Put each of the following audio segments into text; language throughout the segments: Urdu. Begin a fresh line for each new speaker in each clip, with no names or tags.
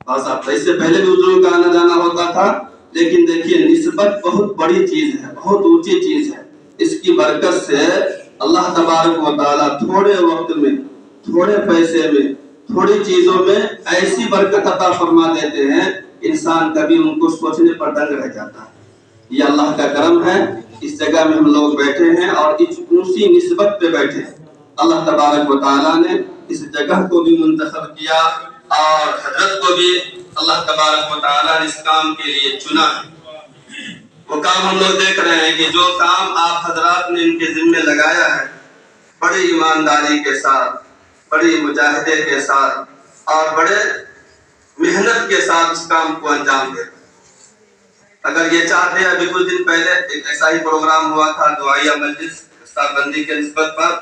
باضابطہ اس سے پہلے بھی بزرگوں کا آنا جانا ہوتا تھا، لیکن دیکھیے نسبت بہت بڑی چیز ہے، بہت اونچی چیز ہے. اس کی برکت سے اللہ تبارک و تعالیٰ تھوڑے وقت میں، تھوڑے پیسے میں، تھوڑی چیزوں میں ایسی برکت عطا فرما دیتے ہیں انسان کبھی ان کو سوچنے پر دنگ رہ جاتا ہے. یہ اللہ کا کرم ہے. اس جگہ میں ہم لوگ بیٹھے ہیں اور اس اونچی نسبت پہ بیٹھے ہیں. اللہ تبارک و تعالیٰ نے اس جگہ کو بھی منتخب کیا اور حضرت کو بھی اللہ تبارک و تعالیٰ نے اس کام کے لیے چنا ہے. وہ کام ہم لوگ دیکھ رہے ہیں کہ جو کام آپ حضرات نے ان کے ذمے لگایا ہے، بڑی ایمانداری کے ساتھ، بڑی مجاہدے کے ساتھ اور بڑے محنت کے ساتھ اس کام کو انجام دے. اگر یہ چاہتے ہیں، ابھی کچھ دن پہلے ایک ایسا ہی پروگرام ہوا تھا دعائیہ مجلس استاد بندی کے نسبت پر.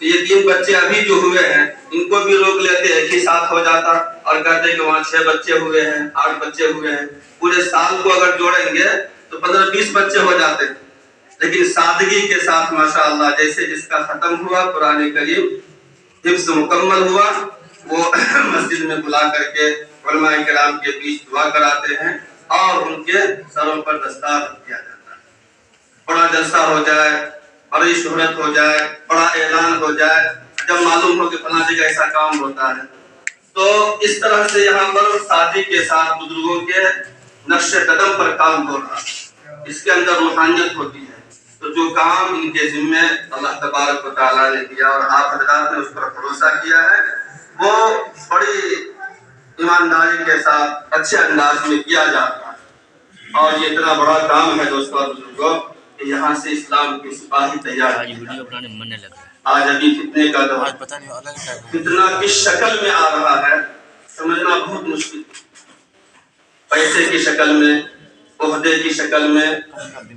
یہ 3 بچے ابھی جو ہوئے ہیں ان کو بھی روک لیتے، ایک ہی ساتھ ہو جاتا اور کہتے کہ وہاں 6 بچے ہوئے ہیں، 8 بچے ہوئے ہیں. پورے سال کو اگر جوڑیں گے تو 15-20 بچے ہو جاتے. لیکن سادگی کے ساتھ ماشاءاللہ جیسے جس کا ختم ہوا قرآن کریم حفظ مکمل ہوا، وہ مسجد میں بلا کر کے علماء کرام کے بیچ دعا کراتے ہیں اور ان کے سروں پر دستار کیا جاتا ہے. بڑا جلسہ ہو جائے، بڑی شہرت ہو جائے، بڑا اعلان ہو جائے، جب معلوم ہو کہ فلاں جگہ ایسا کام ہوتا ہے، تو اس طرح سے یہاں پر سادگی کے ساتھ بزرگوں کے نقش قدم پر کام ہو رہا ہے. اس کے اندر روحانیت ہوتی ہے. تو جو کام ان کے ذمے اللہ تبارک و تعالیٰ نے کیا اور آپ حضرات نے اس پر بھروسہ کیا ہے، وہ بڑی ایمانداری کے ساتھ اچھے انداز میں کیا جاتا ہے. اور یہ اتنا بڑا کام ہے دوستوں اور بزرگوں کہ یہاں سے اسلام کے سپاہی تیار کیے. آج ابھی فتنے کا دور، فتنہ کس شکل میں آ رہا ہے سمجھنا بہت مشکل. پیسے کی شکل میں، عہدے کی شکل میں،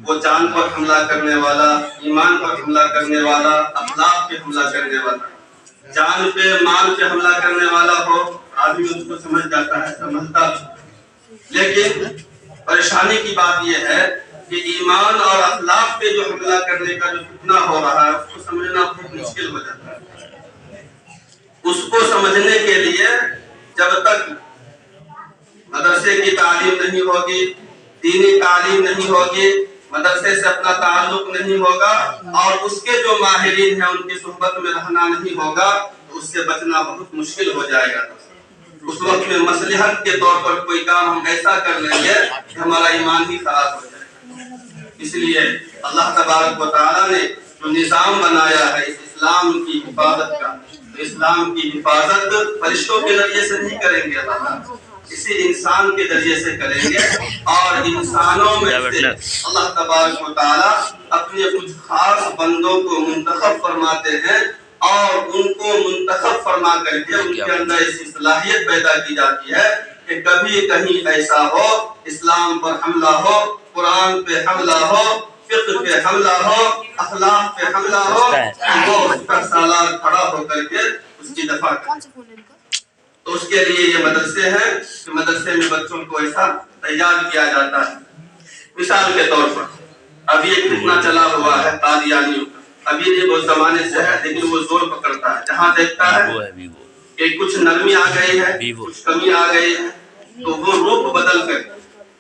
وہ جان پر حملہ کرنے والا، ایمان پر حملہ کرنے والا، اخلاق پہ حملہ کرنے والا. جان پہ، مال پہ حملہ کرنے والا ہو آدمی اس کو سمجھ جاتا ہے، سمجھتا. لیکن پریشانی کی بات یہ ہے کہ ایمان اور اخلاق پہ جو حملہ کرنے کا جو فتنہ ہو رہا ہے اس کو سمجھنا بہت مشکل ہو جاتا ہے. اس کو سمجھنے کے لیے جب تک مدرسے کی تعلیم نہیں ہوگی، دینی تعلیم نہیں ہوگی، مدرسے سے اپنا تعلق نہیں ہوگا اور اس کے جو ماہرین ہیں ان کی صحبت میں رہنا نہیں ہوگا تو اس سے بچنا بہت مشکل ہو جائے گا. اس وقت میں مصلحت کے طور پر کوئی کام ہم ایسا کر لیں گے کہ ہمارا ایمان ہی خراب ہو جائے گا. اس لیے اللہ تبارک و تعالیٰ نے جو نظام بنایا ہے اس اسلام کی حفاظت کا، اسلام کی حفاظت فرشتوں کے ذریعے سے نہیں کریں گے، اللہ کسی انسان کے ذریعے سے کریں گے. اور انسانوں میں سے اللہ تبارک و تعالیٰ اپنے کچھ خاص بندوں کو منتخب فرماتے ہیں اور ان کو منتخب فرما کر کے ان کے اندر ایسی صلاحیت پیدا کی جاتی ہے کہ کبھی کہیں ایسا ہو اسلام پر حملہ ہو، قرآن پہ حملہ ہو، فقہ پہ حملہ ہو، اخلاق پہ حملہ ہو، وہ اس پر سالار کھڑا ہو کر کے اس کی دفاع کرے. تو اس کے لیے یہ مدرسے ہیں کہ مدرسے میں بچوں کو ایسا تیار کیا جاتا ہے. مثال کے طور پر ابھی ایک فتنہ چلا ہوا ہے قادیانیوں کا. ابھی یہ بہت زمانے سے ہے لیکن وہ زور پکڑتا ہے. جہاں دیکھتا ہے کہ کچھ نرمی آ گئی ہے، کچھ کمی آ گئی ہے، تو وہ روپ بدل کر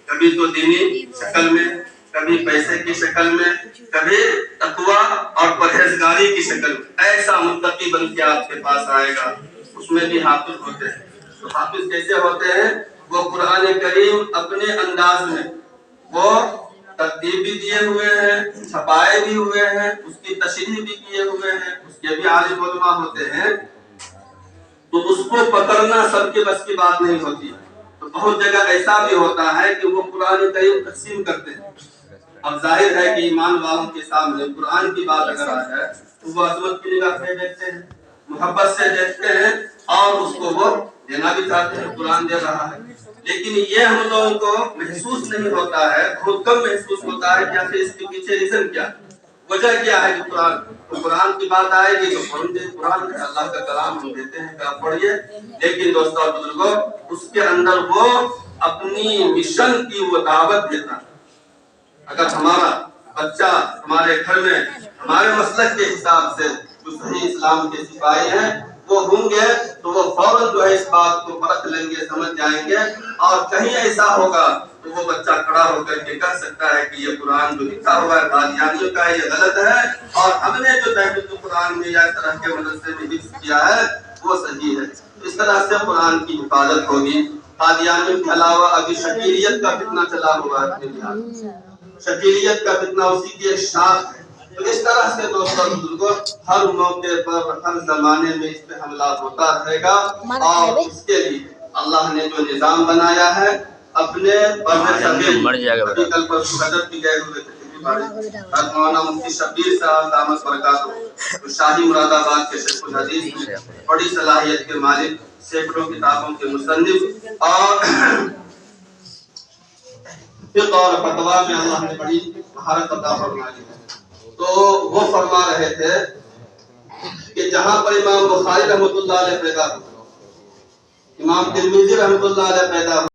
کبھی تو دینی شکل میں، کبھی پیسے کی شکل میں، کبھی تقویٰ اور پرہیزگاری کی شکل میں ایسا متقی بن کے آپ کے پاس آئے گا. اس میں بھی حافظ ہوتے ہیں. تو حافظ کیسے ہوتے ہیں؟ وہ قرآن کریم اپنے انداز میں وہ ترتیب بھی دیے ہوئے ہیں، چھپائے بھی ہوئے ہیں، اس کی تشریح بھی کیے ہوئے ہیں، اس کے بھی عالم علماء ہوتے ہیں. تو اس کو پکڑنا سب کے بس کی بات نہیں ہوتی. تو بہت جگہ ایسا بھی ہوتا ہے کہ وہ قرآن کریم تقسیم کرتے ہیں. اب ظاہر ہے کہ ایمان والوں کے سامنے قرآن کی بات اگر آ جائے تو وہ عظمت کی نگاہ سے دیکھتے ہیں، محبت سے دیکھتے ہیں اور اس کو وہ دینا بھی چاہتے ہیں. قرآن دے رہا ہے لیکن یہ ہم لوگوں کو محسوس نہیں ہوتا ہے، بہت کم محسوس ہوتا ہے کہ آخر اس کے پیچھے ریزن کیا، وجہ کیا ہے. کہ قرآن کی بات آئے گی تو قرآن ہے، اللہ کا کلام ہم دیتے ہیں کہ آپ پڑھیے. لیکن دوستوں اور بزرگوں اس کے اندر وہ اپنی مشن کی وہ دعوت دیتا ہے. اگر ہمارا بچہ ہمارے گھر میں ہمارے مسلک کے حساب سے جو صحیح اسلام کے سپاہی ہیں وہ ہوں گے تو وہ فوراً جو ہے اس بات کو پرکھ لیں گے، سمجھ جائیں گے، اور کہیں ایسا ہوگا تو وہ بچہ کھڑا ہو کر کے کہہ سکتا ہے کہ یہ قرآن جو لکھا ہوا ہے قادیانیوں کا ہے، یہ غلط ہے، اور ہم نے جو تحفظ القرآن میں یا اس طرح کے مدرسے میں حفظ کیا ہے وہ صحیح ہے۔ اس طرح سے قرآن کی حفاظت ہوگی۔ قادیانیوں کے علاوہ ابھی شکیلیت کا فتنہ چلا ہوا ہے اپنے بہار میں۔ شکیلیت کا فتنہ اسی کی ایک شاخ ہے۔ تو اس طرح سے دوستوں بزرگوں، ہر موقع پر ہر زمانے میں اس پہ حملہ ہوتا رہے گا، اور اس کے لیے اللہ نے جو نظام بنایا ہے اپنے ابھی کل پر صدر بھی گئے ہوئے تھے مولانا مفتی شبیر صاحب دامت برکاتہ، جو شاہی مراد آباد کے شیخ الحدیث ہیں، بڑی صلاحیت کے مالک، سینکڑوں کتابوں کے مصنف، اور فقہ اور فتویٰ میں اللہ نے بڑی مہارت عطا فرمائی ہے۔ تو وہ فرما رہے تھے کہ جہاں پر امام بخاری رحمۃ اللہ علیہ پیدا ہوئے، امام ترمذی رحمۃ اللہ علیہ پیدا ہوئے،